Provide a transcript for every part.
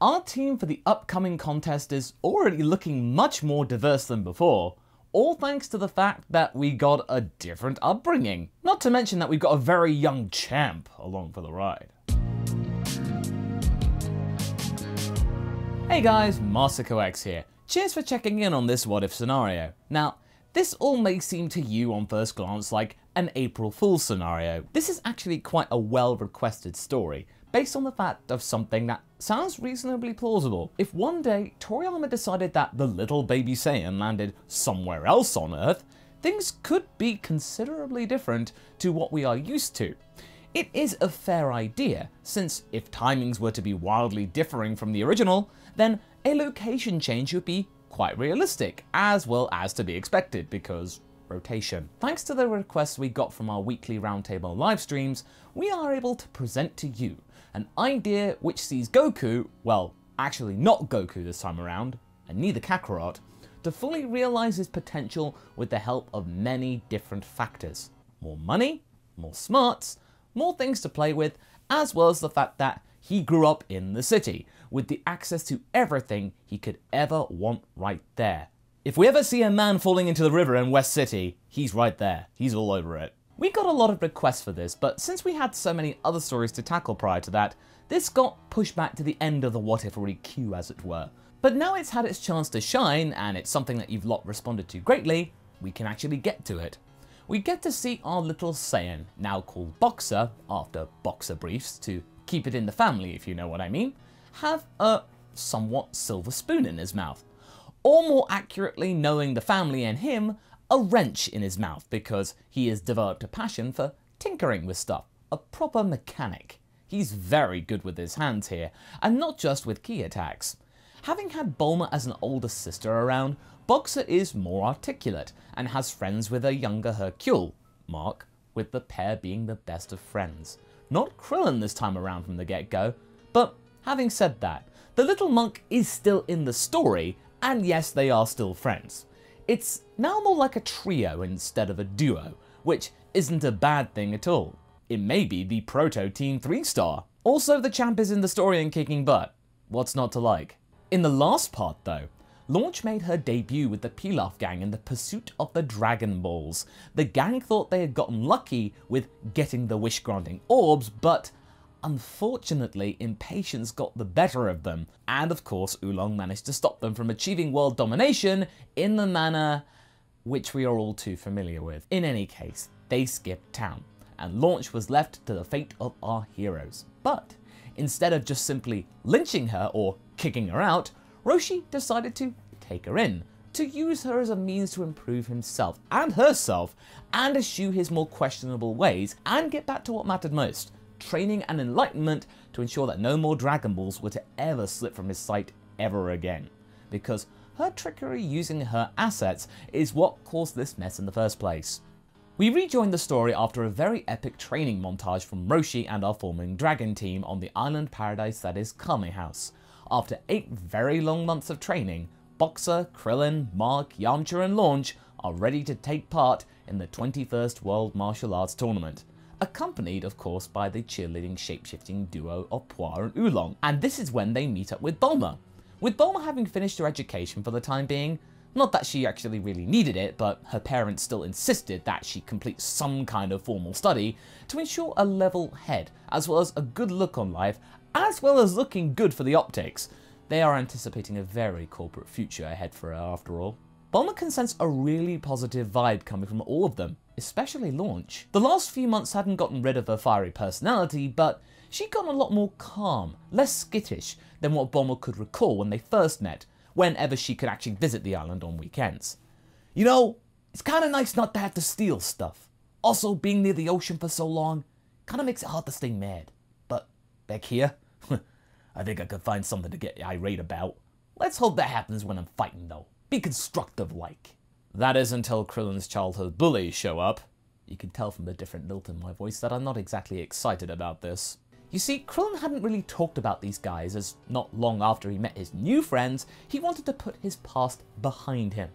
Our team for the upcoming contest is already looking much more diverse than before, all thanks to the fact that we got a different upbringing. Not to mention that we've got a very young champ along for the ride. Hey guys, MastercoX here. Cheers for checking in on this what if scenario. Now, this all may seem to you on first glance like an April Fool's scenario. This is actually quite a well-requested story, based on the fact of something that sounds reasonably plausible. If one day Toriyama decided that the little baby Saiyan landed somewhere else on Earth, things could be considerably different to what we are used to. It is a fair idea, since if timings were to be wildly differing from the original, then a location change would be quite realistic, as well as to be expected, because rotation. Thanks to the requests we got from our weekly roundtable live streams, we are able to present to you an idea which sees Goku, well, actually not Goku this time around, and neither Kakarot, to fully realize his potential with the help of many different factors. More money, more smarts, more things to play with, as well as the fact that he grew up in the city, with the access to everything he could ever want right there. If we ever see a man falling into the river in West City, he's right there. He's all over it. We got a lot of requests for this, but since we had so many other stories to tackle prior to that, this got pushed back to the end of the What If Already queue, as it were. But now it's had its chance to shine, and it's something that you've lot responded to greatly, we can actually get to it. We get to see our little Saiyan, now called Boxer, after Boxer Briefs, to keep it in the family if you know what I mean, have a somewhat silver spoon in his mouth. Or more accurately, knowing the family and him, a wrench in his mouth because he has developed a passion for tinkering with stuff, a proper mechanic. He's very good with his hands here, and not just with key attacks. Having had Bulma as an older sister around, Boxer is more articulate and has friends with a younger Hercule, Mark, with the pair being the best of friends. Not Krillin this time around from the get-go, but having said that, the little monk is still in the story, and yes, they are still friends. It's now more like a trio instead of a duo, which isn't a bad thing at all. It may be the proto Team 3-star. Also, the champ is in the story and kicking butt. What's not to like? In the last part though, Launch made her debut with the Pilaf gang in the pursuit of the Dragon Balls. The gang thought they had gotten lucky with getting the wish-granting orbs, but unfortunately, impatience got the better of them, and of course Oolong managed to stop them from achieving world domination in the manner which we are all too familiar with. In any case, they skipped town, and Launch was left to the fate of our heroes. But instead of just simply lynching her or kicking her out, Roshi decided to take her in, to use her as a means to improve himself and herself, and eschew his more questionable ways, and get back to what mattered most: training and enlightenment to ensure that no more Dragon Balls were to ever slip from his sight ever again. Because her trickery using her assets is what caused this mess in the first place. We rejoined the story after a very epic training montage from Roshi and our forming dragon team on the island paradise that is Kame House. After 8 very long months of training, Boxer, Krillin, Mark, Yamcha and Launch are ready to take part in the 21st World Martial Arts Tournament, accompanied of course by the cheerleading shape-shifting duo of Puar and Oolong. And this is when they meet up with Bulma. With Bulma having finished her education for the time being, not that she actually really needed it, but her parents still insisted that she complete some kind of formal study to ensure a level head, as well as a good look on life, as well as looking good for the optics. They are anticipating a very corporate future ahead for her after all. Bulma can sense a really positive vibe coming from all of them, especially Launch. The last few months hadn't gotten rid of her fiery personality, but she'd gotten a lot more calm, less skittish than what Bulma could recall when they first met, whenever she could actually visit the island on weekends. You know, it's kinda nice not to have to steal stuff. Also, being near the ocean for so long kinda makes it hard to stay mad. But back here, I think I could find something to get irate about. Let's hope that happens when I'm fighting though. Be constructive like. That is until Krillin's childhood bullies show up. You can tell from the different lilt in my voice that I'm not exactly excited about this. You see, Krillin hadn't really talked about these guys, as not long after he met his new friends, he wanted to put his past behind him.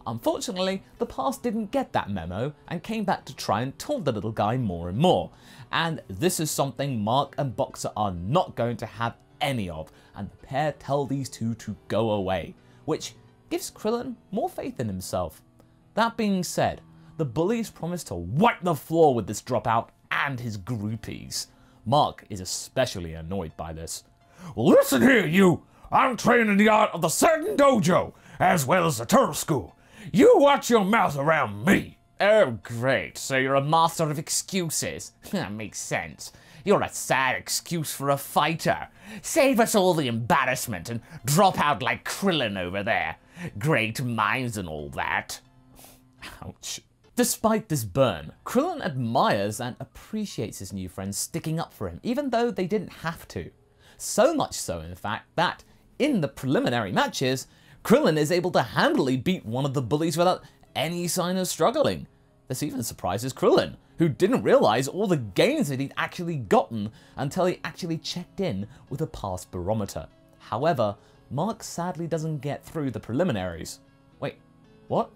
Unfortunately, the past didn't get that memo and came back to try and taunt the little guy more and more. And this is something Mark and Boxer are not going to have any of, and the pair tell these two to go away, which gives Krillin more faith in himself. That being said, the bullies promise to wipe the floor with this dropout and his groupies. Mark is especially annoyed by this. Listen here, you! I'm trained in the art of the Satin Dojo, as well as the Turtle School. You watch your mouth around me! Oh great, so you're a master of excuses. That makes sense. You're a sad excuse for a fighter. Save us all the embarrassment and drop out like Krillin over there. Great minds and all that. Ouch. Despite this burn, Krillin admires and appreciates his new friends sticking up for him, even though they didn't have to. So much so, in fact, that in the preliminary matches, Krillin is able to handily beat one of the bullies without any sign of struggling. This even surprises Krillin, who didn't realize all the gains that he'd actually gotten until he actually checked in with a pass barometer. However, Mark sadly doesn't get through the preliminaries. Wait, what?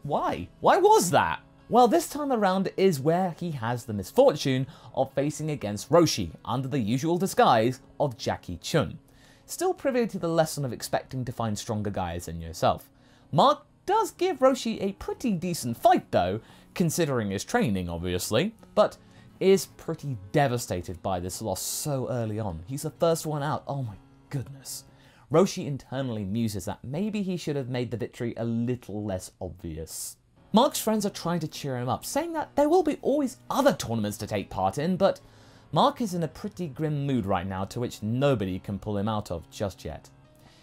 Why? Why was that? Well, this time around is where he has the misfortune of facing against Roshi under the usual disguise of Jackie Chun. Still privy to the lesson of expecting to find stronger guys than yourself. Mark does give Roshi a pretty decent fight though, considering his training obviously, but is pretty devastated by this loss so early on. He's the first one out, oh my goodness. Roshi internally muses that maybe he should have made the victory a little less obvious. Mark's friends are trying to cheer him up, saying that there will be always other tournaments to take part in, but Mark is in a pretty grim mood right now to which nobody can pull him out of just yet.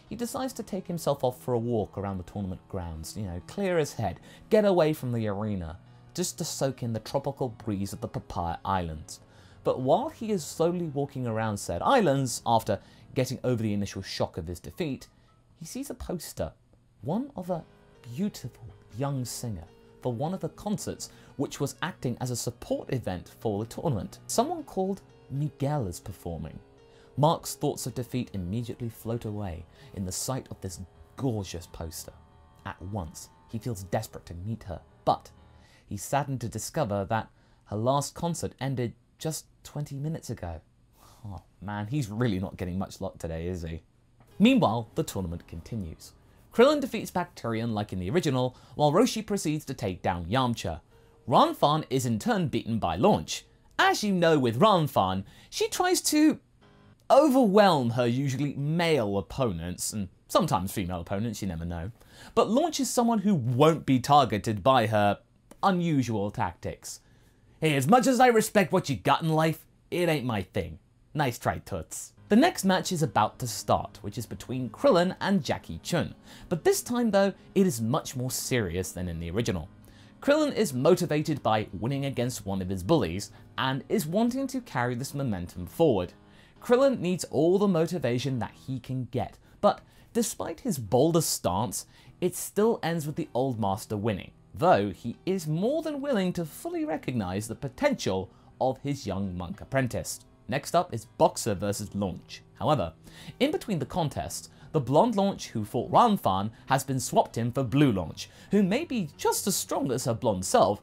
He decides to take himself off for a walk around the tournament grounds, clear his head, get away from the arena, just to soak in the tropical breeze of the Papaya Islands. But while he is slowly walking around said islands, after getting over the initial shock of his defeat, he sees a poster, one of a beautiful young singer for one of the concerts which was acting as a support event for the tournament. Someone called Miguel is performing. Mark's thoughts of defeat immediately float away in the sight of this gorgeous poster. At once, he feels desperate to meet her, but he's saddened to discover that her last concert ended just 20 minutes ago. Oh man, he's really not getting much luck today, is he? Meanwhile, the tournament continues. Krillin defeats Bacterian like in the original, while Roshi proceeds to take down Yamcha. Ranfan is in turn beaten by Launch. As you know with Ranfan, she tries to overwhelm her usually male opponents, and sometimes female opponents, you never know. But Launch is someone who won't be targeted by her unusual tactics. Hey, as much as I respect what you got in life, it ain't my thing. Nice try, Toots. The next match is about to start, which is between Krillin and Jackie Chun. But this time though, it is much more serious than in the original. Krillin is motivated by winning against one of his bullies, and is wanting to carry this momentum forward. Krillin needs all the motivation that he can get, but despite his bolder stance, it still ends with the old master winning, though he is more than willing to fully recognize the potential of his young monk apprentice. Next up is Boxer versus Launch. However, in between the contests, the blonde Launch who fought Ranfan has been swapped in for blue Launch, who may be just as strong as her blonde self.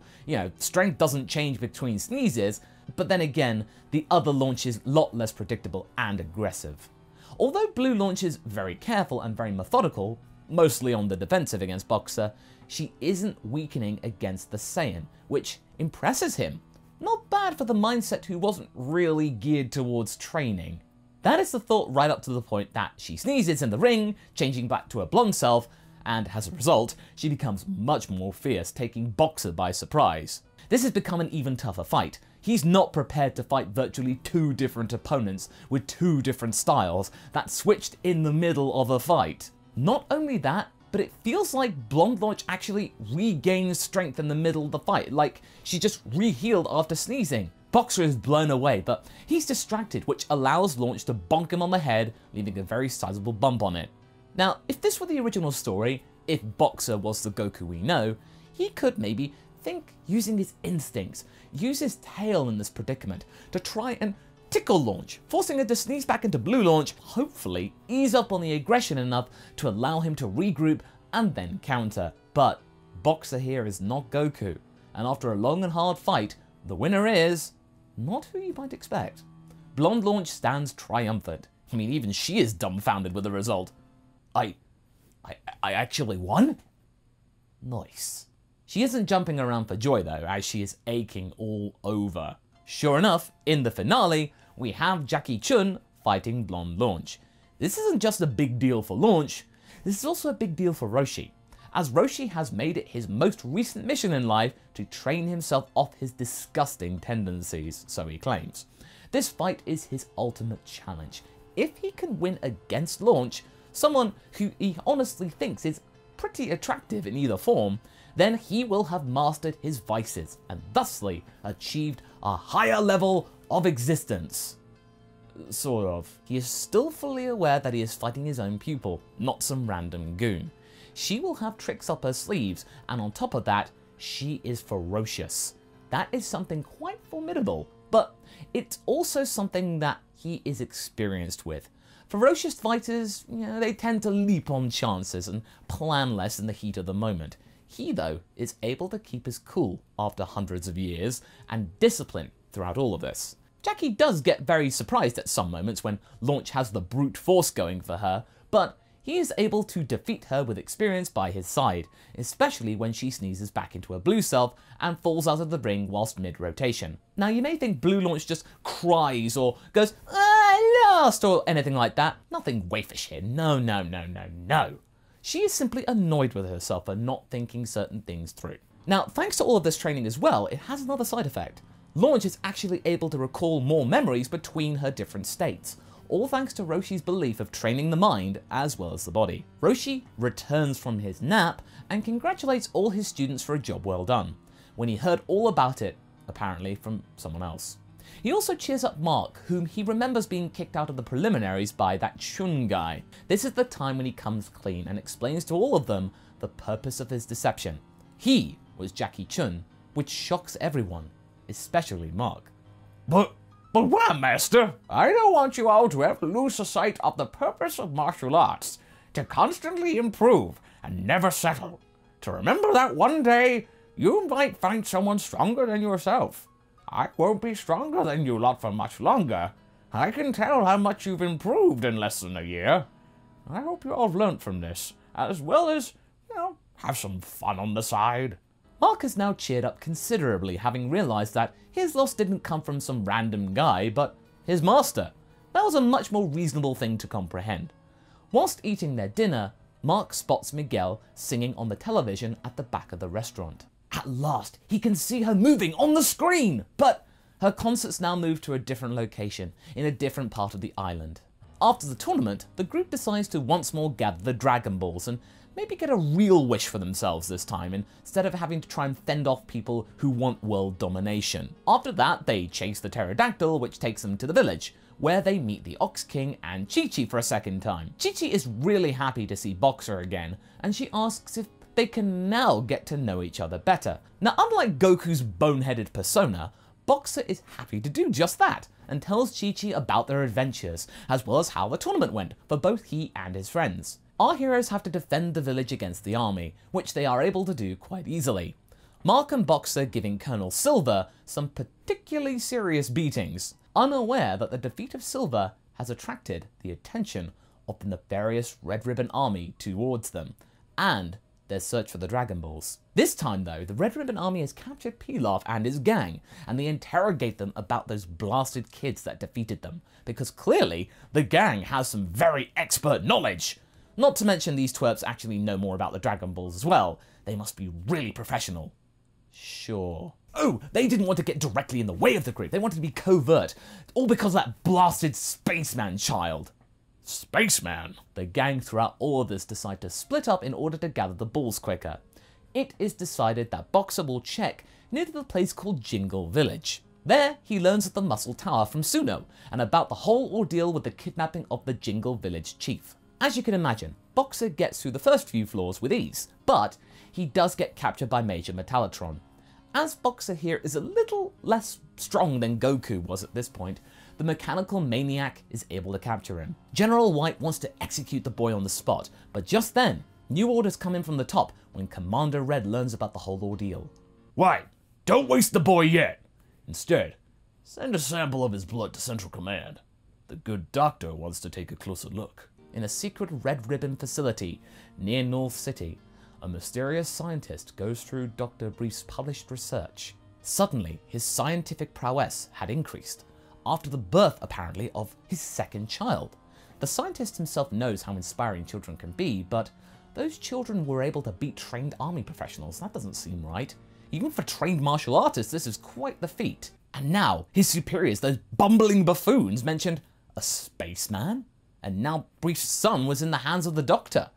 Strength doesn't change between sneezes, but then again, the other Launch is a lot less predictable and aggressive. Although blue Launch is very careful and very methodical, mostly on the defensive against Boxer, she isn't weakening against the Saiyan, which impresses him. Not bad for the mindset who wasn't really geared towards training. That is the thought right up to the point that she sneezes in the ring, changing back to her blonde self, and as a result, she becomes much more fierce, taking Boxer by surprise. This has become an even tougher fight. He's not prepared to fight virtually two different opponents with two different styles that switched in the middle of a fight. Not only that, but it feels like blonde Launch actually regains strength in the middle of the fight, like she just re-healed after sneezing. Boxer is blown away, but he's distracted, which allows Launch to bonk him on the head, leaving a very sizable bump on it. Now, if this were the original story, if Boxer was the Goku we know, he could maybe think using his instincts, use his tail in this predicament to try and tickle Launch, forcing her to sneeze back into blue Launch, hopefully ease up on the aggression enough to allow him to regroup and then counter. But Boxer here is not Goku, and after a long and hard fight, the winner is not who you might expect. Blonde Launch stands triumphant, I mean, even she is dumbfounded with the result. I actually won? Nice. She isn't jumping around for joy though, as she is aching all over. Sure enough, in the finale, we have Jackie Chun fighting Blonde Launch. This isn't just a big deal for Launch, this is also a big deal for Roshi, as Roshi has made it his most recent mission in life to train himself off his disgusting tendencies, so he claims. This fight is his ultimate challenge. If he can win against Launch, someone who he honestly thinks is pretty attractive in either form, then he will have mastered his vices and thusly achieved a higher level of existence. Sort of. He is still fully aware that he is fighting his own pupil, not some random goon. She will have tricks up her sleeves, and on top of that, she is ferocious. That is something quite formidable, but it's also something that he is experienced with. Ferocious fighters, they tend to leap on chances and plan less in the heat of the moment. He, though, is able to keep his cool after hundreds of years and discipline throughout all of this. Jackie does get very surprised at some moments when Launch has the brute force going for her, but he is able to defeat her with experience by his side, especially when she sneezes back into her blue self and falls out of the ring whilst mid-rotation. Now you may think Blue Launch just cries or goes, "I lost," or anything like that. Nothing waifish here, no. She is simply annoyed with herself for not thinking certain things through. Now, thanks to all of this training as well, it has another side effect. Launch is actually able to recall more memories between her different states, all thanks to Roshi's belief of training the mind as well as the body. Roshi returns from his nap and congratulates all his students for a job well done, when he heard all about it, apparently from someone else. He also cheers up Mark, whom he remembers being kicked out of the preliminaries by that Chun guy. This is the time when he comes clean and explains to all of them the purpose of his deception. He was Jackie Chun, which shocks everyone, especially Mark. But why, Master? I don't want you all to ever lose sight of the purpose of martial arts, to constantly improve and never settle. To remember that one day, you might find someone stronger than yourself. I won't be stronger than you lot for much longer. I can tell how much you've improved in less than a year. I hope you all have learnt from this, as well as, have some fun on the side. Mark has now cheered up considerably, having realised that his loss didn't come from some random guy, but his master. That was a much more reasonable thing to comprehend. Whilst eating their dinner, Mark spots Miguel singing on the television at the back of the restaurant. At last, he can see her moving on the screen, but her concert's now moved to a different location, in a different part of the island. After the tournament, the group decides to once more gather the Dragon Balls and maybe get a real wish for themselves this time, instead of having to try and fend off people who want world domination. After that, they chase the pterodactyl, which takes them to the village, where they meet the Ox King and Chi-Chi for a second time. Chi-Chi is really happy to see Boxer again, and she asks if they can now get to know each other better. Now, unlike Goku's boneheaded persona, Boxer is happy to do just that, and tells Chi-Chi about their adventures, as well as how the tournament went for both he and his friends. Our heroes have to defend the village against the army, which they are able to do quite easily. Mark and Boxer giving Colonel Silver some particularly serious beatings, unaware that the defeat of Silver has attracted the attention of the nefarious Red Ribbon Army towards them, and their search for the Dragon Balls. This time though, the Red Ribbon Army has captured Pilaf and his gang, and they interrogate them about those blasted kids that defeated them, because clearly the gang has some very expert knowledge. Not to mention these twerps actually know more about the Dragon Balls as well. They must be really professional. Sure. Oh, they didn't want to get directly in the way of the group. They wanted to be covert. All because of that blasted spaceman child. Spaceman? The gang throughout all of this decide to split up in order to gather the balls quicker. It is decided that Boxer will check near to the place called Jingle Village. There, he learns of the Muscle Tower from Suno, and about the whole ordeal with the kidnapping of the Jingle Village chief. As you can imagine, Boxer gets through the first few floors with ease, but he does get captured by Major Metallotron. As Boxer here is a little less strong than Goku was at this point, the mechanical maniac is able to capture him. General White wants to execute the boy on the spot, but just then, new orders come in from the top when Commander Red learns about the whole ordeal. White, don't waste the boy yet. Instead, send a sample of his blood to Central Command. The good doctor wants to take a closer look. In a secret Red Ribbon facility near North City, a mysterious scientist goes through Dr. Brief's published research. Suddenly, his scientific prowess had increased, after the birth, apparently, of his second child. The scientist himself knows how inspiring children can be, but those children were able to beat trained army professionals. That doesn't seem right. Even for trained martial artists, this is quite the feat. And now, his superiors, those bumbling buffoons, mentioned a spaceman? And now Brief's son was in the hands of the Doctor.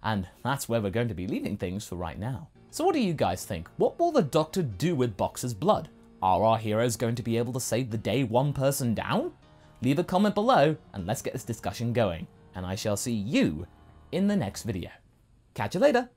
And that's where we're going to be leaving things for right now. So what do you guys think? What will the Doctor do with Boxer's blood? Are our heroes going to be able to save the day one person down? Leave a comment below and let's get this discussion going. And I shall see you in the next video. Catch you later.